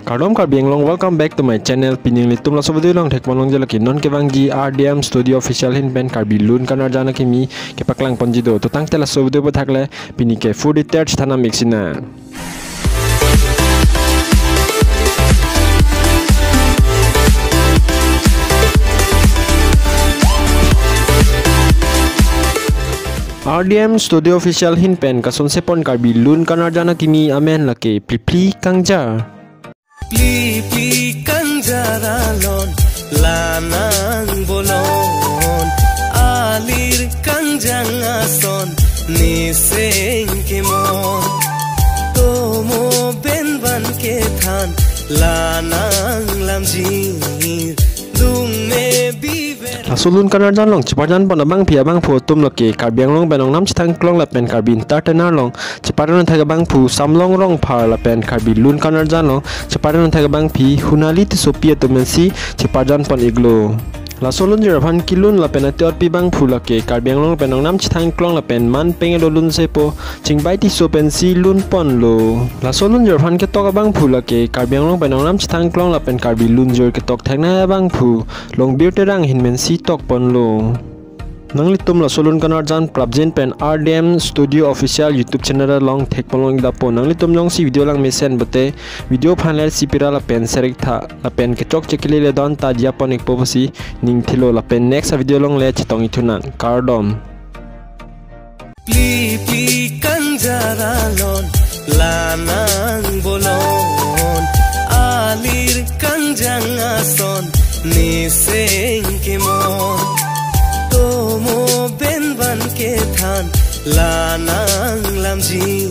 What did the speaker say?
Kardom Karbiang long, welcome back to my channel. Pining litum la video long tek long jalaki non kevangi RDM Studio Official hin pen Karbilun kanar jana kimi kepaklang ponjido to tang tela video bathakle pini ke food detach thana mixina. RDM Studio Official hin pen kason sepon Karbilun kanar jana kimi amen lake pli kangja. Pli kanjaralon lanang bolon alir kanjangason niseng kemon tomo benban ke than lanang lamjir dungme biber Asulun kanar jan long cipajan pon abang pia bang phu tum loke Karbiang long benong nam chitang klong la pen Karbin tartenar long cipadan thaga bang phu samlong rong phar la pen Karbilun kanar jan long cipadan thaga bang pi hunali ti sopia to mensi cipajan pon iglo la solun jervan kilun la pen atiot pi bang phu loke Karbiang long benong nam chitang klong la pen man pengelo lun sepo chingbai ti so pen si lun pon lo la solun jervan ke tok bang phu loke Karbiang long benong nam chitang klong la pen Karbilun jor ke tok thangna bang phu long beauty rang hin men si tok pon lo nang litum la solun kanar jan prabjen pen RDM Studio Official YouTube channel long thek polong da po nang litum long si video lang mesen bate video phanler si pira la pen serek tha la pen ke chok chekile le don ta dia pon ek posi ning thilo la pen next video long le chitong itunan Kardom pli kanjaralon lanang bolon alir kanjangason niseng kemon tomo benban ke than lanang lamjir